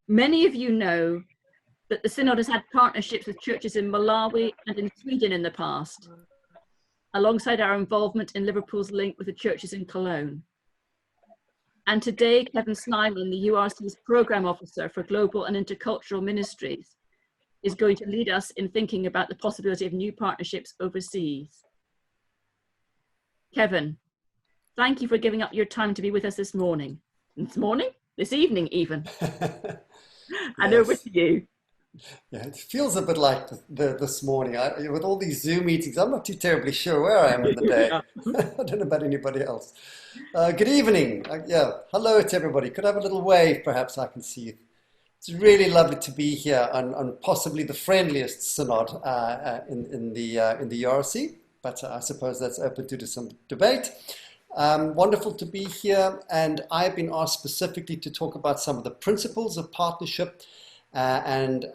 Many of you know that the Synod has had partnerships with churches in Malawi and in Sweden in the past, alongside our involvement in Liverpool's link with the churches in Cologne. And today, Kevin Snyman, the URC's Programme Officer for Global and Intercultural Ministries, is going to lead us in thinking about the possibility of new partnerships overseas. Kevin, thank you for giving up your time to be with us this morning. This evening even. And over to you. Yeah, it feels a bit like this morning. With all these Zoom meetings, I'm not too terribly sure where I am in the day. I don't know about anybody else. Good evening. Hello to everybody. Could I have a little wave, perhaps? I can see you. It's really lovely to be here on possibly the friendliest synod in the URC, but I suppose that's open to some debate. Wonderful to be here, and I've been asked specifically to talk about some of the principles of partnership and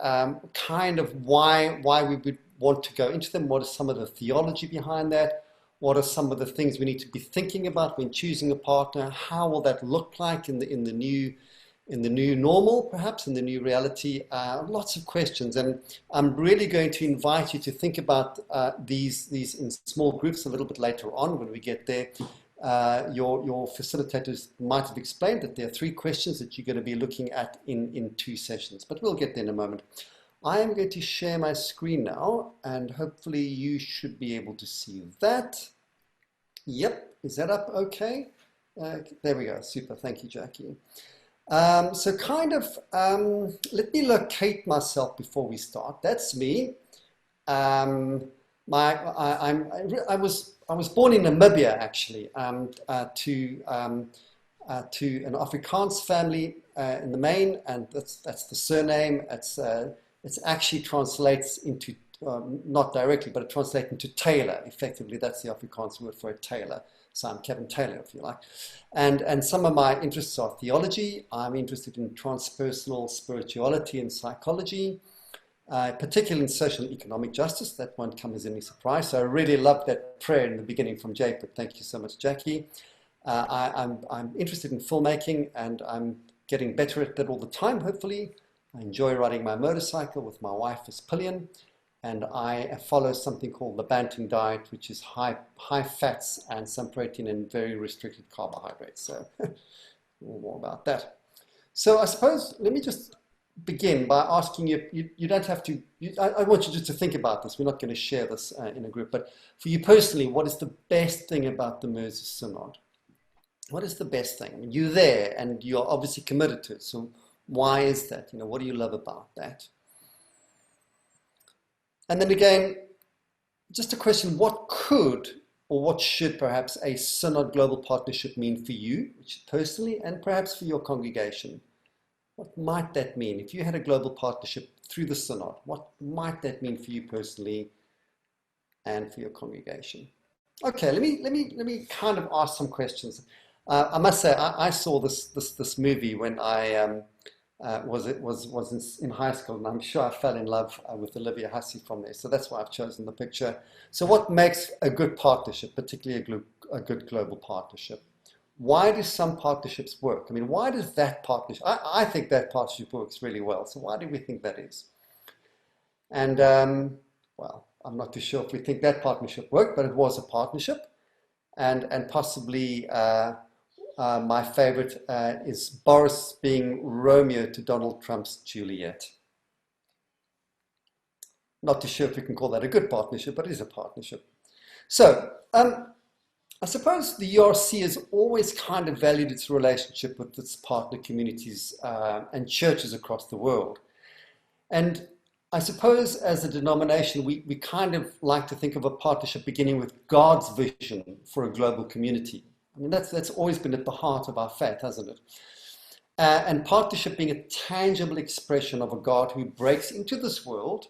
kind of why we would want to go into them. What is some of the theology behind that? What are some of the things we need to be thinking about when choosing a partner? How will that look like in the new normal, perhaps in the new reality? Lots of questions, and I'm really going to invite you to think about these in small groups a little bit later on when we get there. Your facilitators might have explained that there are 3 questions that you're going to be looking at in 2 sessions, but we'll get there in a moment. I am going to share my screen now, and hopefully you should be able to see that. Yep, is that up okay? There we go, super, thank you, Jackie. So kind of, let me locate myself before we start. That's me. I was born in Namibia, actually, to an Afrikaans family in the main, and that's the surname. It's actually translates into, not directly, but it translates into tailor. Effectively, that's the Afrikaans word for a tailor. So I'm Kevin Taylor, if you like. And some of my interests are theology. I'm interested in transpersonal spirituality and psychology. Particularly in social and economic justice. That won't come as any surprise. So I really loved that prayer in the beginning from Jacob. Thank you so much, Jackie. I'm interested in filmmaking, and I'm getting better at that all the time, hopefully. I enjoy riding my motorcycle with my wife as pillion, and I follow something called the Banting diet, which is high fats and some protein and very restricted carbohydrates. So more about that. So I suppose, let me just begin by asking you, you don't have to, I want you just to think about this. We're not going to share this in a group, but for you personally, what is the best thing about the Mersey Synod? What is the best thing? You're there and you're obviously committed to it. So why is that? What do you love about that? And then again, just a question, what could or what should perhaps a Synod Global Partnership mean for you personally and perhaps for your congregation? What might that mean? If you had a global partnership through the Synod, what might that mean for you personally and for your congregation? Okay, let me kind of ask some questions. I must say, I saw this movie when I was in high school, and I'm sure I fell in love with Olivia Hussey from there. So that's why I've chosen the picture. So what makes a good partnership, particularly a good global partnership? Why do some partnerships work? I mean, why does that partnership, I think that partnership works really well. So why do we think that is? And, well, I'm not too sure if we think that partnership worked, but it was a partnership. And possibly my favorite is Boris being Romeo to Donald Trump's Juliet. Not too sure if we can call that a good partnership, but it is a partnership. So, I suppose the URC has always kind of valued its relationship with its partner communities and churches across the world. And I suppose as a denomination, we kind of like to think of a partnership beginning with God's vision for a global community. I mean, that's always been at the heart of our faith, hasn't it? And partnership being a tangible expression of a God who breaks into this world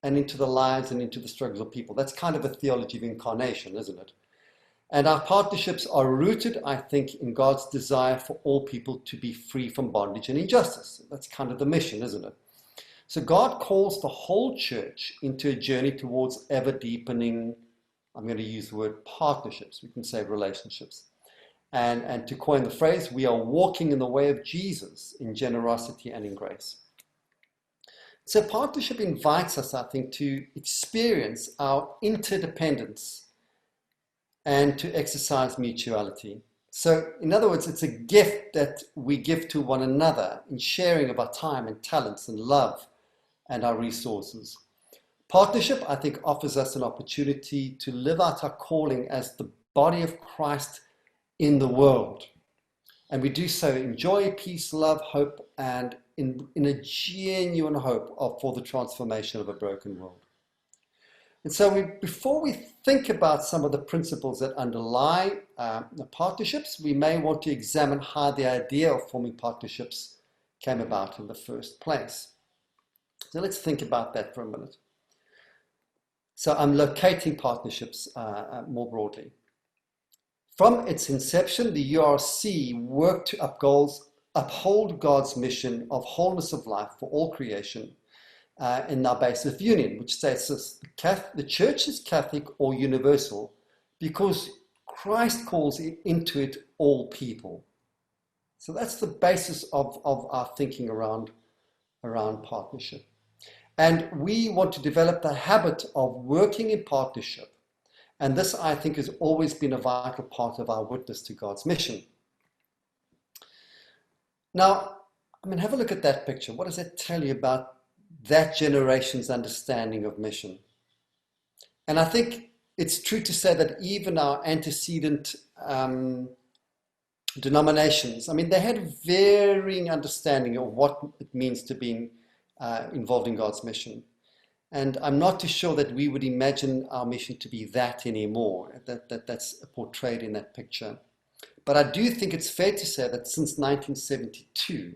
and into the lives and into the struggles of people. That's kind of a theology of incarnation, isn't it? And our partnerships are rooted, I think, in God's desire for all people to be free from bondage and injustice. That's kind of the mission, isn't it? So God calls the whole church into a journey towards ever deepening, I'm going to use the word partnerships, we can say relationships. And to coin the phrase, we are walking in the way of Jesus in generosity and in grace. So partnership invites us, I think, to experience our interdependence and to exercise mutuality. So, in other words, it's a gift that we give to one another in sharing of our time and talents and love and our resources. Partnership, I think, offers us an opportunity to live out our calling as the body of Christ in the world. And we do so in joy, peace, love, hope, and in a genuine hope for the transformation of a broken world. And so before we think about some of the principles that underlie the partnerships, we may want to examine how the idea of forming partnerships came about in the first place. So let's think about that for a minute. So I'm locating partnerships more broadly. From its inception, the URC worked to uphold God's mission of wholeness of life for all creation in our basis of union, which states this: the Church is Catholic or universal because Christ calls into it all people. So that's the basis of our thinking around partnership. And we want to develop the habit of working in partnership. And this, I think, has always been a vital part of our witness to God's mission. Now, have a look at that picture. What does that tell you about that generation's understanding of mission? And I think it's true to say that even our antecedent denominations, they had varying understanding of what it means to be involved in God's mission. And I'm not too sure that we would imagine our mission to be that anymore, that's portrayed in that picture. But I do think it's fair to say that since 1972,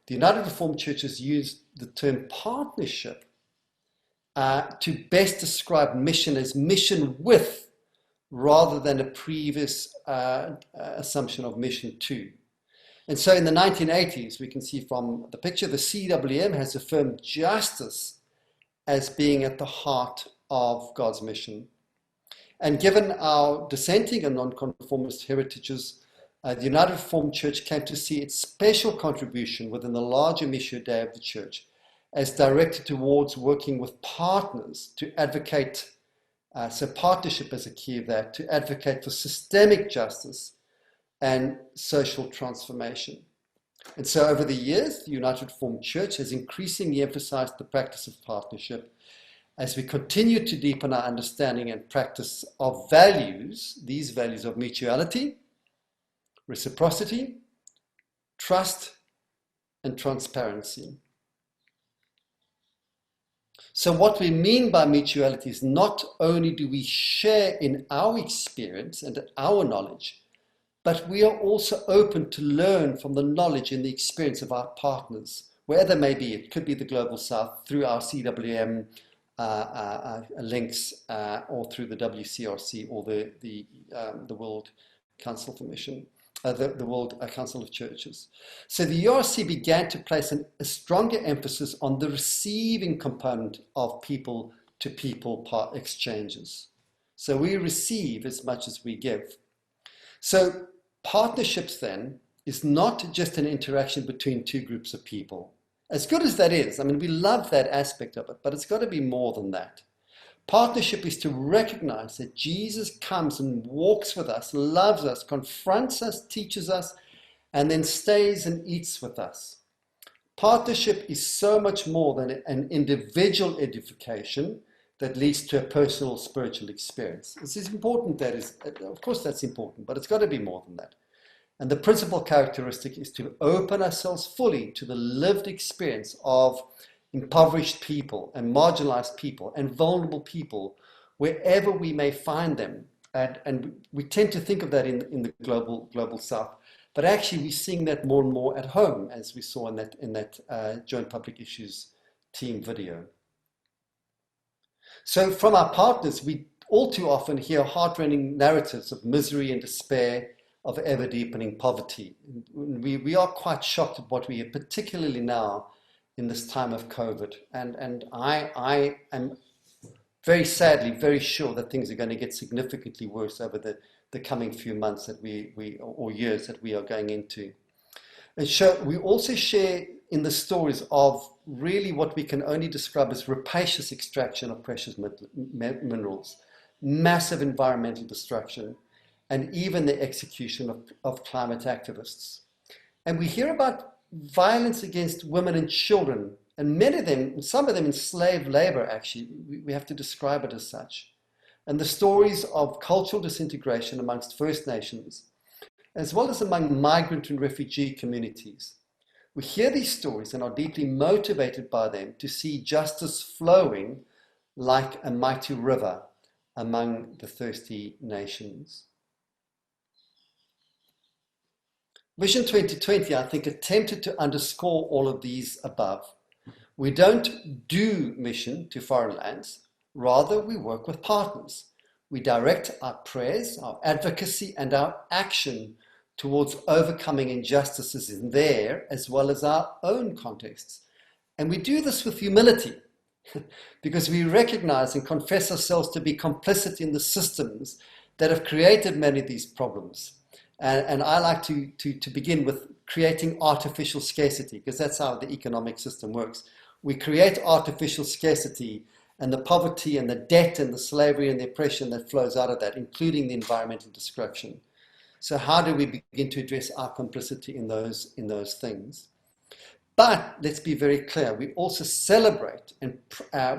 the United Reformed Church has used the term partnership to best describe mission as mission with, rather than a previous assumption of mission to. And so in the 1980s, we can see from the picture, the CWM has affirmed justice as being at the heart of God's mission. And given our dissenting and nonconformist heritages, the United Reformed Church came to see its special contribution within the larger Missio Dei of the Church as directed towards working with partners to advocate, so partnership is a key of that, to advocate for systemic justice and social transformation. And so over the years, the United Reformed Church has increasingly emphasized the practice of partnership as we continue to deepen our understanding and practice of values, these values of mutuality, reciprocity, trust, and transparency. So what we mean by mutuality is not only do we share in our experience and our knowledge, but we are also open to learn from the knowledge and the experience of our partners, wherever they may be. It could be the Global South, through our CWM links, or through the WCRC, or the World Council for Mission, the World Council of Churches. So the URC began to place a stronger emphasis on the receiving component of people-to-people exchanges. So we receive as much as we give. So partnerships then is not just an interaction between two groups of people. As good as that is, we love that aspect of it, but it's got to be more than that. Partnership is to recognize that Jesus comes and walks with us, loves us, confronts us, teaches us, and then stays and eats with us. Partnership is so much more than an individual edification that leads to a personal spiritual experience. This is important, of course that's important, but it's got to be more than that. And the principal characteristic is to open ourselves fully to the lived experience of impoverished people and marginalized people and vulnerable people wherever we may find them. And we tend to think of that in the global South, but actually we're seeing that more and more at home, as we saw in that Joint Public Issues team video. So from our partners, we all too often hear heart-rending narratives of misery and despair, of ever-deepening poverty. We are quite shocked at what we hear, particularly now in this time of COVID. And I am very sadly very sure that things are going to get significantly worse over the coming few months that or years that we are going into. And we also share in the stories of really what we can only describe as rapacious extraction of precious minerals, massive environmental destruction, and even the execution of climate activists. And we hear about violence against women and children, and many of them, some of them in slave labor, actually, we have to describe it as such. And the stories of cultural disintegration amongst First Nations, as well as among migrant and refugee communities. We hear these stories and are deeply motivated by them to see justice flowing like a mighty river among the thirsty nations. Vision 2020, I think, attempted to underscore all of these above. We don't do mission to foreign lands, rather we work with partners. We direct our prayers, our advocacy, and our action towards overcoming injustices in their as well as our own contexts. And we do this with humility because we recognize and confess ourselves to be complicit in the systems that have created many of these problems. And I like to begin with creating artificial scarcity, because that's how the economic system works. We create artificial scarcity and the poverty and the debt and the slavery and the oppression that flows out of that, including the environmental destruction. So how do we begin to address our complicity in those things? But let's be very clear, we also celebrate and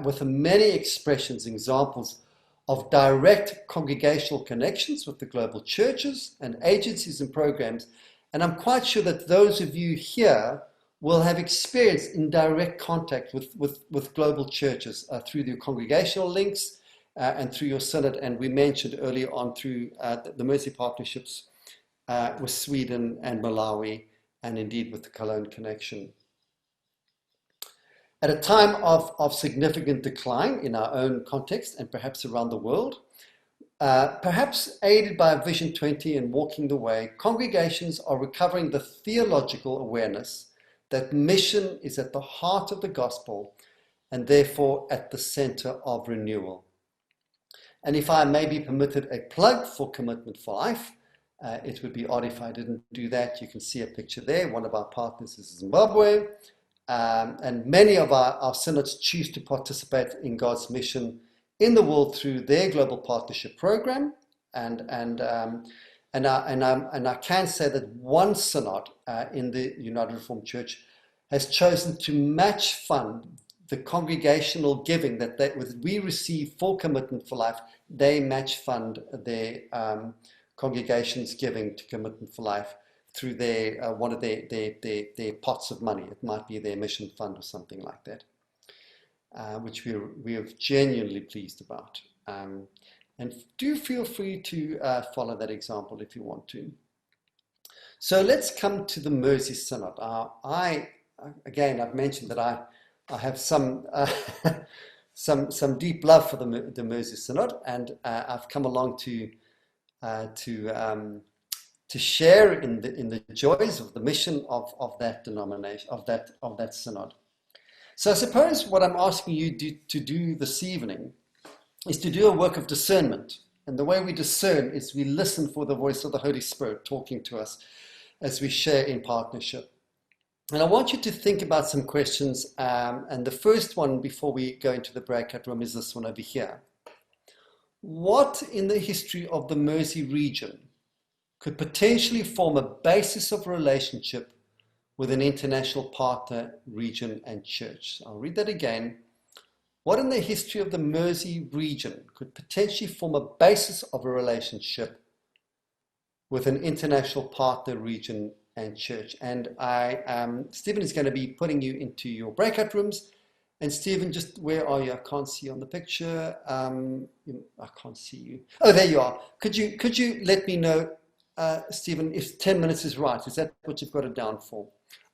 with many expressions, examples of direct congregational connections with the global churches and agencies and programs. And I'm quite sure that those of you here will have experience in direct contact with global churches through your congregational links and through your synod. And we mentioned earlier on through the Mercy Partnerships with Sweden and Malawi, and indeed with the Cologne Connection. At a time of significant decline in our own context and perhaps around the world, perhaps aided by Vision 20 and Walking the Way, congregations are recovering the theological awareness that mission is at the heart of the gospel and therefore at the center of renewal. And if I may be permitted a plug for Commitment for Life, it would be odd if I didn't do that. You can see a picture there. One of our partners is Zimbabwe. And many of our synods choose to participate in God's mission in the world through their global partnership program. And I can say that one synod in the United Reformed Church has chosen to match fund the congregational giving that we receive for Commitment for Life. They match fund their congregations giving to Commitment for Life through their one of their pots of money. It might be their mission fund or something like that, which we are genuinely pleased about. And do feel free to follow that example if you want to. So let's come to the Mersey Synod. Again, I've mentioned that I have some deep love for the Mersey Synod, and I've come along to share in the joys of the mission of that denomination, of that synod. So I suppose what I'm asking you to do this evening is to do a work of discernment. And the way we discern is we listen for the voice of the Holy Spirit talking to us as we share in partnership. And I want you to think about some questions. And the first one before we go into the breakout room is this one over here. What in the history of the Mersey region could potentially form a basis of relationship with an international partner, region, and church? I'll read that again. What in the history of the Mersey region could potentially form a basis of a relationship with an international partner, region, and church? And Stephen is going to be putting you into your breakout rooms. And Stephen, just where are you? I can't see you on the picture. I can't see you. Oh, there you are. Could you let me know, Stephen, if 10 minutes is right? Is that what you've got it down for?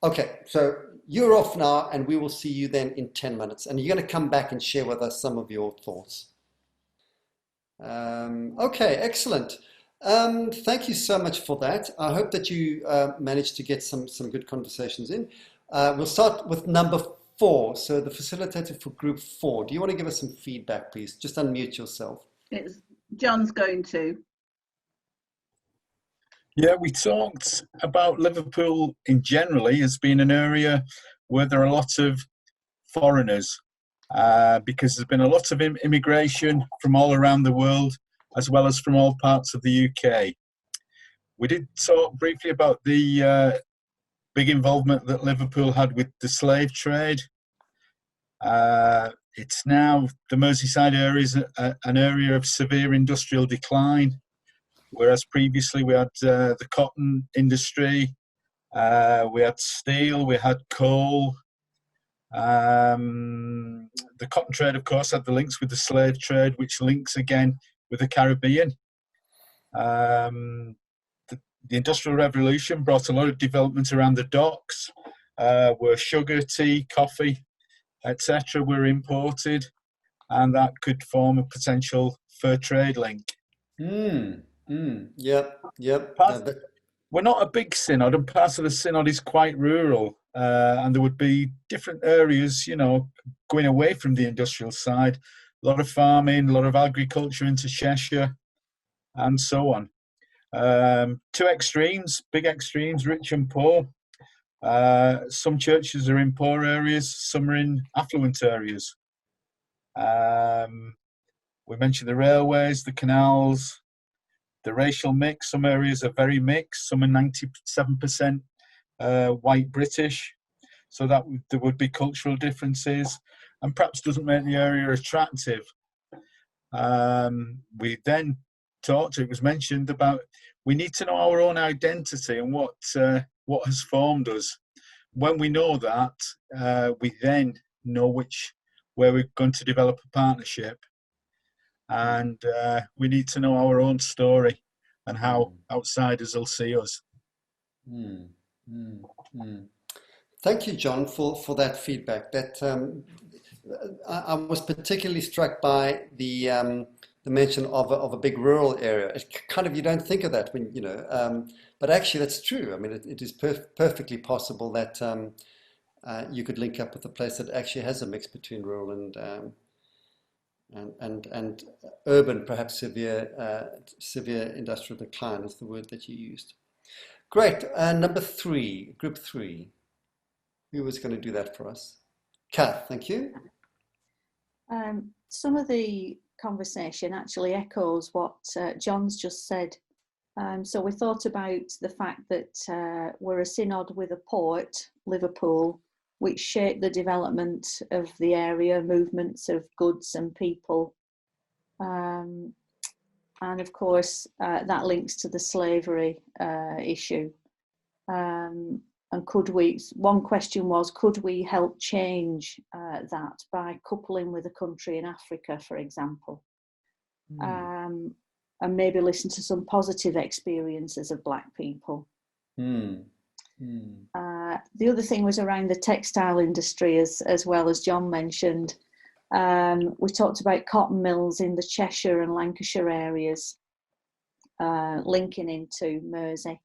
Okay, so you're off now, and we will see you then in 10 minutes. And you're going to come back and share with us some of your thoughts. Okay, excellent. Thank you so much for that. I hope that you managed to get some good conversations in. We'll start with number 4. So the facilitator for group 4. Do you want to give us some feedback, please? Just unmute yourself. John's going to. Yeah, we talked about Liverpool in generally as being an area where there are a lot of foreigners, because there's been a lot of immigration from all around the world, as well as from all parts of the UK. We did talk briefly about the big involvement that Liverpool had with the slave trade. It's now, the Merseyside area is an area of severe industrial decline, whereas previously we had the cotton industry, we had steel, we had coal. The cotton trade, of course, had the links with the slave trade, which links again with the Caribbean. The Industrial Revolution brought a lot of development around the docks, where sugar, tea, coffee, etc. were imported, and that could form a potential fur trade link. Yep. We're not a big synod, and part of the synod is quite rural, and there would be different areas, you know, going away from the industrial side, a lot of farming, a lot of agriculture into Cheshire, and so on. Two extremes, big extremes, rich and poor. Some churches are in poor areas, some are in affluent areas. We mentioned the railways, the canals, the racial mix. Some areas are very mixed, some are 97% white British, so that there would be cultural differences, and perhaps doesn't make the area attractive. We then talked, it was mentioned about, we need to know our own identity and what has formed us. When we know that, we then know where we're going to develop a partnership, and we need to know our own story and how outsiders will see us. Thank you, John, for that feedback. That I was particularly struck by the mention of a big rural area. It kind of, you don't think of that when, you know, but actually that's true. I mean, it is perfectly possible that you could link up with a place that actually has a mix between rural and urban, perhaps severe industrial decline is the word that you used. Great. Number 3, group 3. Who was going to do that for us? Kath, thank you. Some of the conversation actually echoes what John's just said. So we thought about the fact that we're a synod with a port, Liverpool, which shaped the development of the area, movements of goods and people. And of course, that links to the slavery issue. And one question was, could we help change that by coupling with a country in Africa, for example? And maybe listen to some positive experiences of Black people. The other thing was around the textile industry, as well as John mentioned. We talked about cotton mills in the Cheshire and Lancashire areas, linking into Mersey.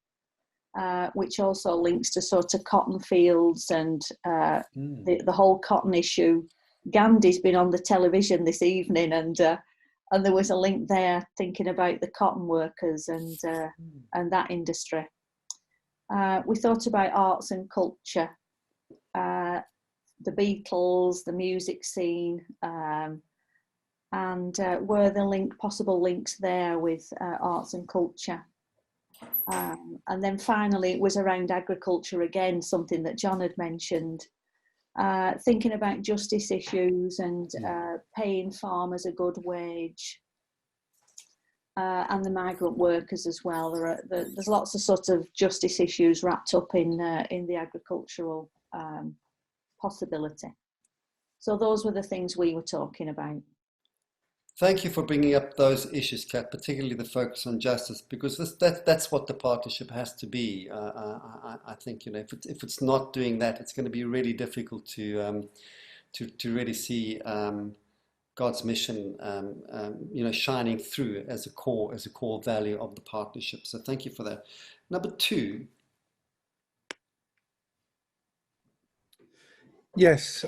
Which also links to sort of cotton fields and the whole cotton issue. Gandhi's been on the television this evening, and there was a link there thinking about the cotton workers and that industry. We thought about arts and culture, the Beatles, the music scene, and were the possible links there with arts and culture. And then finally, it was around agriculture again, something that John had mentioned, thinking about justice issues and paying farmers a good wage, and the migrant workers as well. There's lots of sort of justice issues wrapped up in the agricultural possibility. So those were the things we were talking about. Thank you for bringing up those issues, Kat, particularly the focus on justice, because that's what the partnership has to be. I think, you know, if it's not doing that, it's going to be really difficult to really see God's mission, you know, shining through as a core value of the partnership. So thank you for that. Number 2. Yes.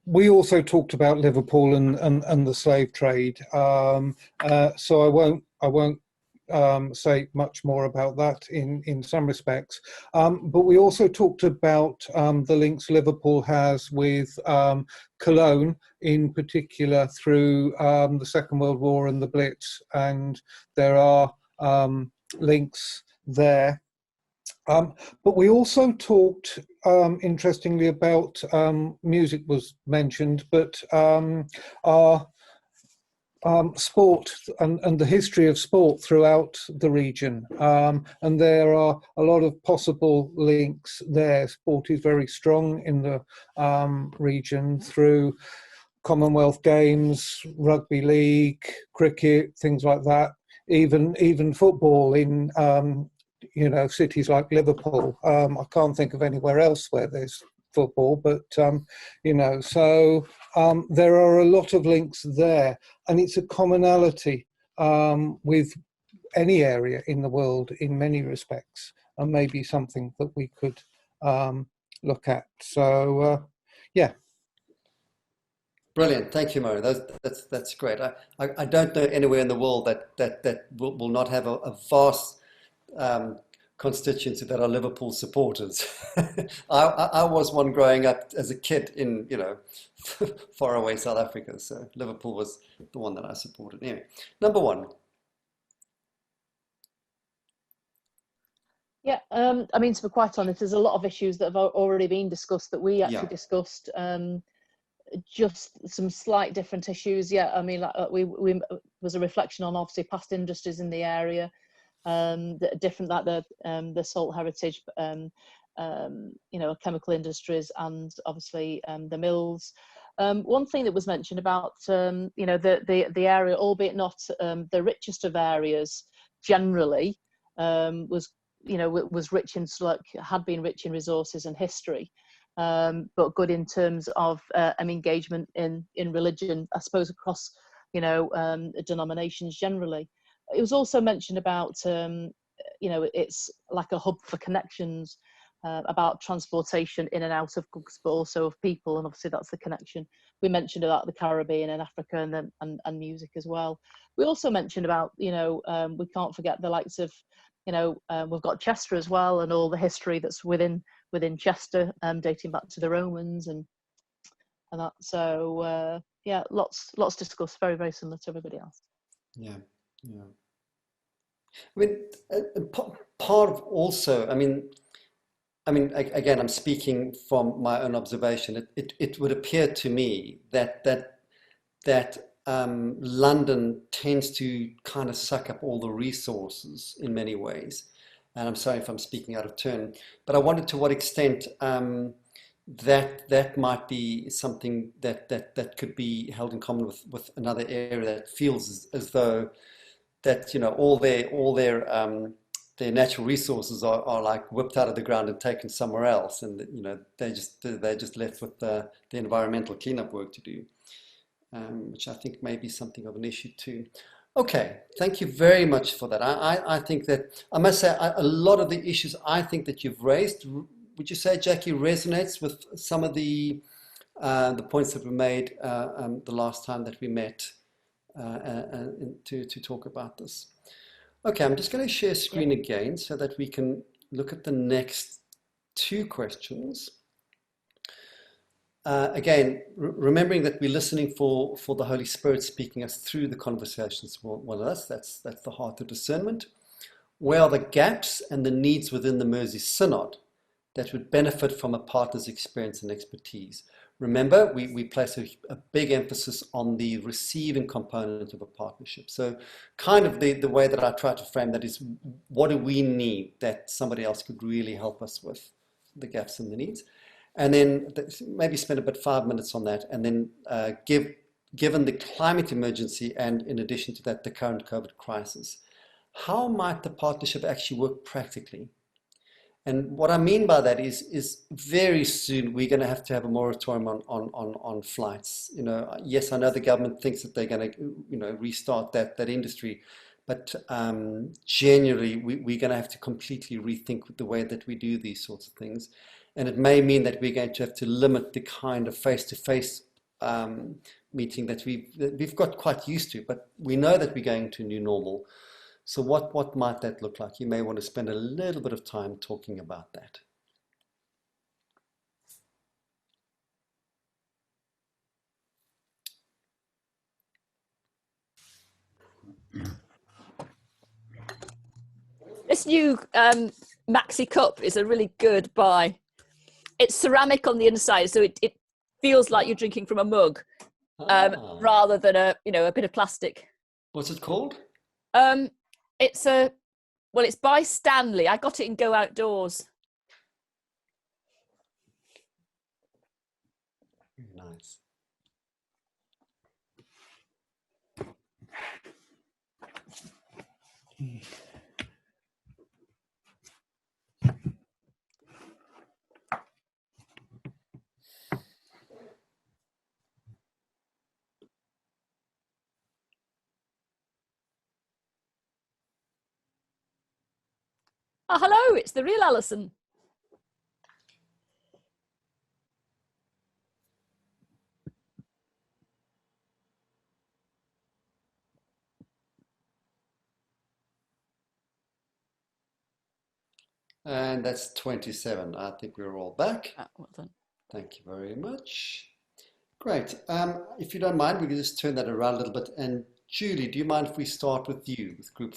We also talked about Liverpool and the slave trade, so I won't say much more about that in some respects. But we also talked about the links Liverpool has with Cologne, in particular through the Second World War and the Blitz, and there are links there. But we also talked, interestingly, about music was mentioned, but our sport and the history of sport throughout the region. And there are a lot of possible links there. Sport is very strong in the region through Commonwealth Games, rugby league, cricket, things like that. Even football in cities like Liverpool. I can't think of anywhere else where there's football, but so there are a lot of links there, and it's a commonality with any area in the world in many respects, and maybe something that we could look at. So yeah. Brilliant, thank you, Murray. That's great. I don't know anywhere in the world that will not have a vast constituency that are Liverpool supporters. I was one growing up as a kid in far away South Africa, so Liverpool was the one that I supported. Anyway, number one. Yeah, I mean, to be quite honest, there's a lot of issues that have already been discussed that we actually discussed. Just some slight different issues. Yeah, I mean, like we was a reflection on obviously past industries in the area, that are different, like the salt heritage, chemical industries, and obviously the mills. One thing that was mentioned about the area, albeit not the richest of areas generally, was rich in, had been rich in resources and history. But good in terms of engagement in religion, I suppose, across denominations generally. It was also mentioned about it's like a hub for connections, about transportation in and out of goods, but also of people, and obviously that's the connection. We mentioned about the Caribbean and Africa and music as well. We also mentioned about we can't forget the likes of we've got Chester as well, and all the history that's within Chester, dating back to the Romans and that. So lots discussed, very, very similar to everybody else. Yeah. I mean, part of also, I mean, again, I'm speaking from my own observation. It would appear to me that London tends to kind of suck up all the resources in many ways. And I'm sorry if I'm speaking out of turn, but I wonder to what extent that might be something that could be held in common with another area that feels as though that all their natural resources are like whipped out of the ground and taken somewhere else, and they're just left with the environmental cleanup work to do, which I think may be something of an issue too. Okay, thank you very much for that. I think that, I must say, a lot of the issues I think that you've raised, would you say, Jackie, resonates with some of the points that were made the last time that we met to talk about this? Okay, I'm just going to share screen again so that we can look at the next two questions. Again, remembering that we're listening for the Holy Spirit speaking us through the conversations with us. That's the heart of discernment. Where are the gaps and the needs within the Mersey Synod that would benefit from a partner's experience and expertise? Remember, we place a big emphasis on the receiving component of a partnership. So kind of the way that I try to frame that is, what do we need that somebody else could really help us with, the gaps and the needs? And then maybe spend about 5 minutes on that, and then given the climate emergency and in addition to that, the current COVID crisis, how might the partnership actually work practically? And what I mean by that is very soon we're going to have a moratorium on flights. Yes, I know the government thinks that they're going to restart that industry, but generally we're going to have to completely rethink the way that we do these sorts of things. And it may mean that we're going to have to limit the kind of face-to-face meeting that we've got quite used to, but we know that we're going to a new normal. So what might that look like? You may want to spend a little bit of time talking about that. This new maxi cup is a really good buy. It's ceramic on the inside, so it feels like you're drinking from a mug, rather than a bit of plastic. What's it called? It's by Stanley. I got it in Go Outdoors. Nice. Oh, hello, it's the real Alison. And that's 27. I think we're all back. Oh, well done. Thank you very much. Great. If you don't mind, we can just turn that around a little bit. And Julie, do you mind if we start with you, with group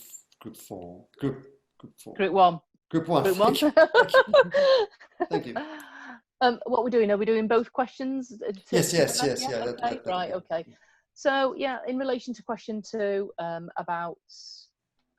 4? Group 4. Group 1. Group 1. Group 1. Thank you. What we're doing? Are we doing both questions? Yes. Yeah, That, right. Okay. So yeah, in relation to question 2, about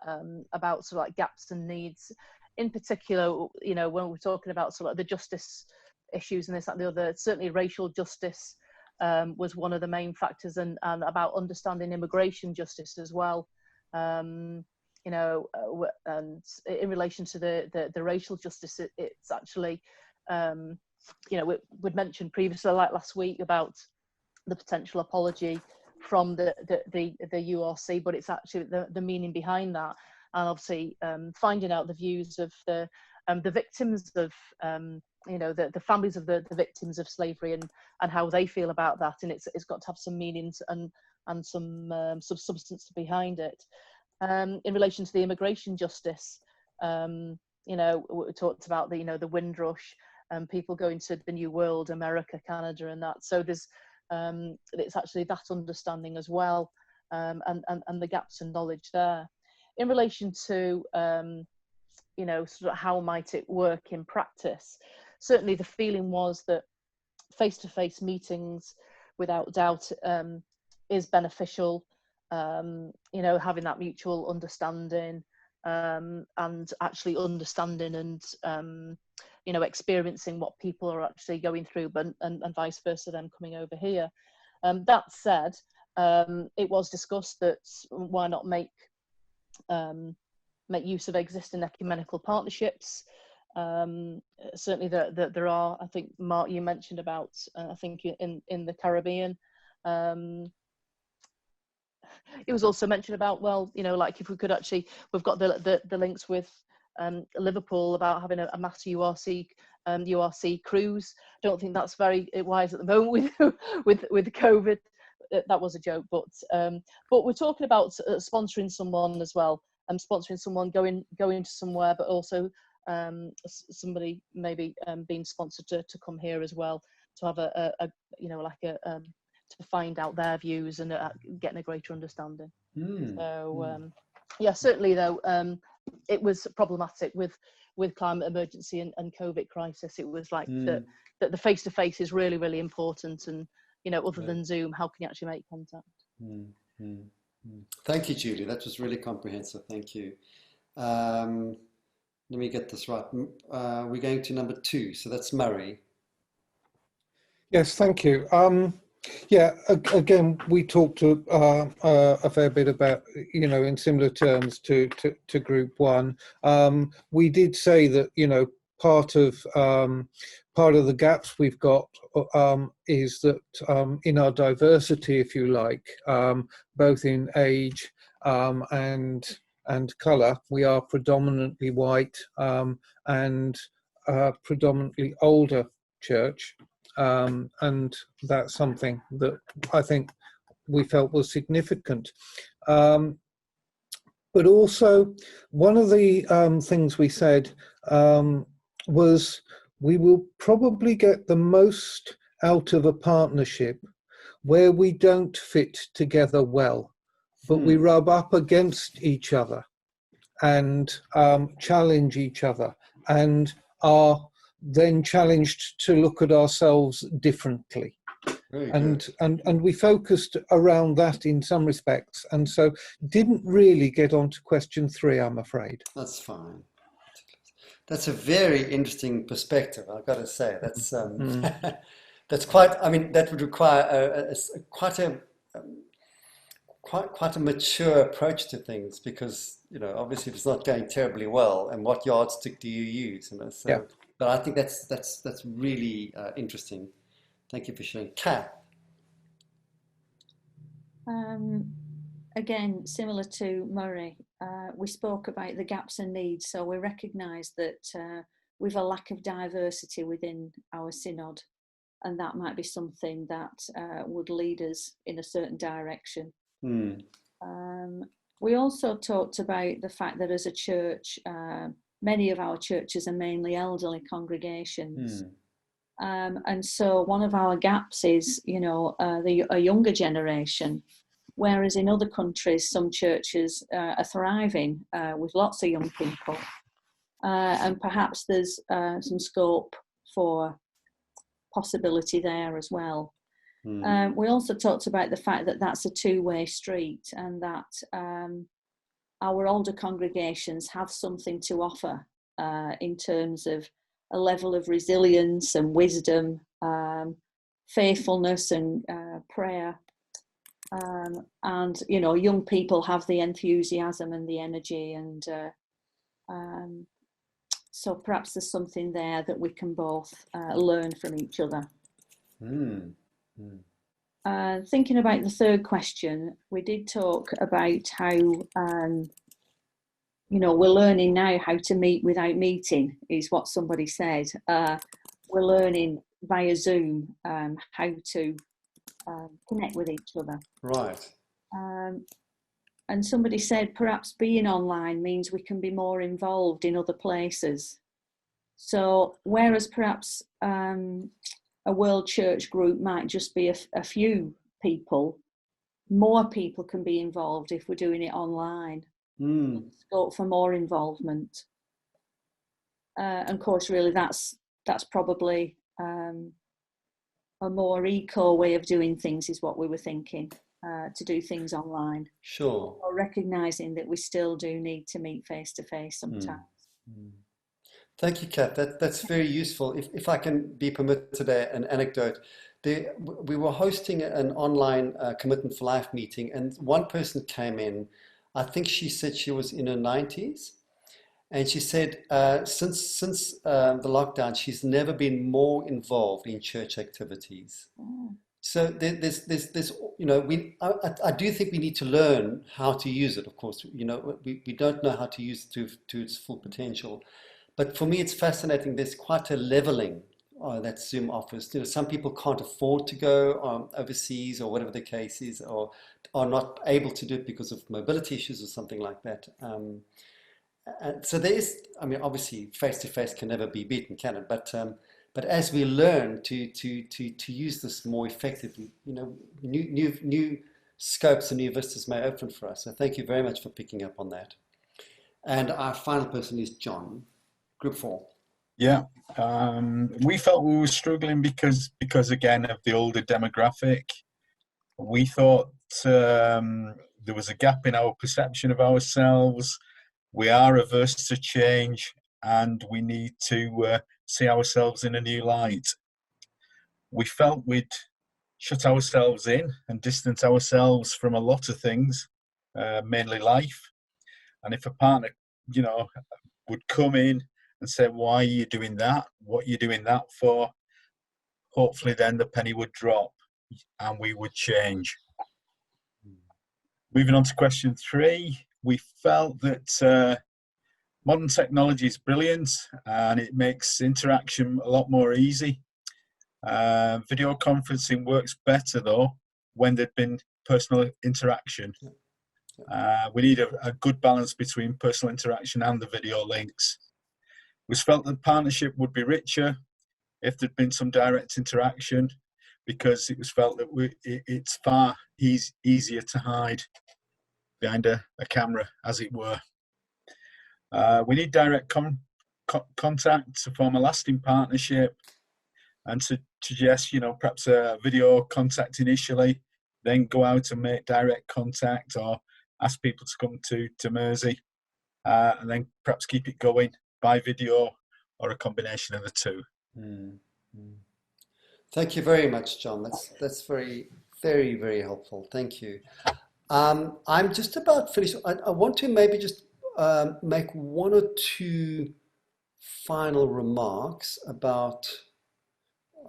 sort of like gaps and needs, in particular, when we're talking about sort of the justice issues and this, that, and the other, certainly racial justice was one of the main factors, and about understanding immigration justice as well. And in relation to the racial justice, it's actually, we'd mentioned previously, like last week, about the potential apology from the URC, but it's actually the meaning behind that, and obviously finding out the views of the victims of the families of the victims of slavery, and how they feel about that, and it's got to have some meanings and some substance behind it. In relation to the immigration justice, we talked about the Windrush, people going to the New World, America, Canada, and that. So there's it's actually that understanding as well, and the gaps in knowledge there. In relation to sort of how might it work in practice, certainly the feeling was that face-to-face meetings, without doubt, is beneficial. Having that mutual understanding, and actually understanding and experiencing what people are actually going through, and vice versa, them coming over here. That said, it was discussed that why not make use of existing ecumenical partnerships. Certainly there are, I think, Mark, you mentioned about, I think in the Caribbean. It was also mentioned about, well, like if we could actually, we've got the links with Liverpool about having a mass URC cruise. I don't think that's very wise at the moment with COVID. That was a joke, but we're talking about sponsoring someone as well, sponsoring someone going to somewhere, but also somebody maybe being sponsored to come here as well, to have to find out their views and getting a greater understanding. Yeah, certainly though, it was problematic with climate emergency and COVID crisis. It was like that the face-to-face is really, really important, and other than Zoom, how can you actually make contact? Thank you, Julie. That was really comprehensive. Thank you. Let me get this right. We're going to number 2, so that's Murray. Yes, thank you. Yeah, again, we talked a fair bit about, in similar terms to Group 1. We did say that, part of the gaps we've got is that in our diversity, if you like, both in age and colour, we are predominantly white and predominantly older church. And that's something that I think we felt was significant. But But also, one of the things we said was we will probably get the most out of a partnership where we don't fit together well, but we rub up against each other and challenge each other, and are then challenged to look at ourselves differently. And we focused around that in some respects, and so didn't really get on to question 3, I'm afraid. That's fine. That's a very interesting perspective, I've got to say. That's that's quite, I mean, that would require quite a mature approach to things, because, you know, obviously if it's not going terribly well, and what yardstick do you use? You know, so, Yeah. But I think that's really interesting. Thank you for sharing. Kat. Again, similar to Murray, we spoke about the gaps and needs. So we recognise that we've a lack of diversity within our synod, and that might be something that would lead us in a certain direction. We also talked about the fact that as a church, many of our churches are mainly elderly congregations. And so one of our gaps is, you know, a younger generation, whereas in other countries, some churches are thriving with lots of young people. And perhaps there's some scope for possibility there as well. We also talked about the fact that that's a two-way street, and that our older congregations have something to offer in terms of a level of resilience and wisdom, faithfulness and prayer. And, you know, young people have the enthusiasm and the energy, and so perhaps there's something there that we can both learn from each other. Thinking about the third question, we did talk about how, you know, we're learning now how to meet without meeting, is what somebody said. We're learning via Zoom how to connect with each other. Right. And somebody said perhaps being online means we can be more involved in other places. So whereas perhaps a World Church group might just be a few people, more people can be involved if we're doing it online. Scope for more involvement. And of course, really, that's probably a more eco way of doing things, is what we were thinking, to do things online. Sure. Or recognising that we still do need to meet face to face sometimes. Thank you, Kat. That's very useful. If I can be permitted an anecdote, we were hosting an online Commitment for Life meeting, and one person came in. I think she said she was in her 90s, and she said since the lockdown, she's never been more involved in church activities. So there's you know, I do think we need to learn how to use it. Of course, you know, we don't know how to use it to its full potential. But for me, it's fascinating. There's quite a leveling that Zoom offers. You know, some people can't afford to go overseas, or whatever the case is, or are not able to do it because of mobility issues or something like that. And so there is, I mean, obviously, face-to-face can never be beaten, can it? But as we learn to use this more effectively, you know, new scopes and new vistas may open for us. So thank you very much for picking up on that. And our final person is John, Group 4. Yeah, we felt we were struggling because again of the older demographic. We thought there was a gap in our perception of ourselves. We are averse to change, and we need to see ourselves in a new light. We felt we'd shut ourselves in and distance ourselves from a lot of things, mainly life. And if a partner, you know, would come in and say, why are you doing that? What are you doing that for? Hopefully then the penny would drop and we would change. Moving on to question 3, we felt that modern technology is brilliant and it makes interaction a lot more easy. Video conferencing works better though when there'd been personal interaction. We need a good balance between personal interaction and the video links. It was felt that the partnership would be richer if there'd been some direct interaction, because it was felt that it's far easier to hide behind a camera, as it were. We need direct contact to form a lasting partnership, and to suggest, perhaps a video contact initially, then go out and make direct contact, or ask people to come to Mersey, and then perhaps keep it going by video, or a combination of the two. Thank you very much, John. That's very, very, very helpful. Thank you. I'm just about finished. I want to maybe just make one or two final remarks about,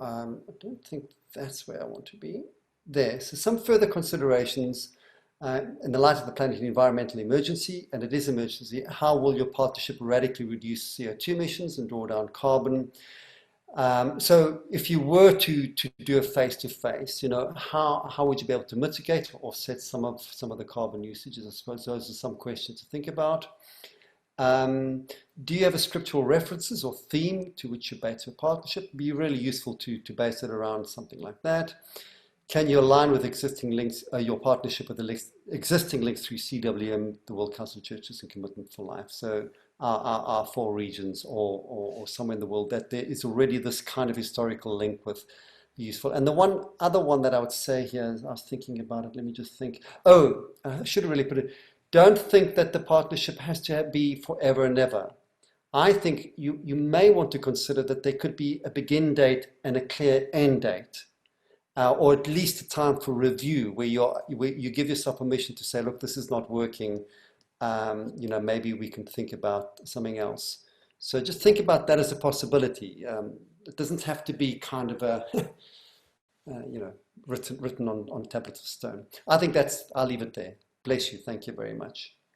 I don't think that's where I want to be. There. So some further considerations in the light of the planetary environmental emergency, and it is an emergency. How will your partnership radically reduce CO2 emissions and draw down carbon? So if you were to do a face-to-face, how would you be able to mitigate or offset some of the carbon usages? I suppose those are some questions to think about. Do you have a scriptural references or theme to which you base your partnership? It'd be really useful to base it around something like that. Can you align with existing links, your partnership with the existing links through CWM, the World Council of Churches and Commitment for Life? So our 4 regions or somewhere in the world that there is already this kind of historical link with useful. And the other one that I would say here, I was thinking about it, let me just think. Oh, I should have really put it. Don't think that the partnership has to be forever and ever. I think you may want to consider that there could be a begin date and a clear end date. Or at least a time for review where you give yourself permission to say, look, this is not working. Maybe we can think about something else. So just think about that as a possibility. It doesn't have to be kind of a, written on tablets of stone. I think I'll leave it there. Bless you. Thank you very much.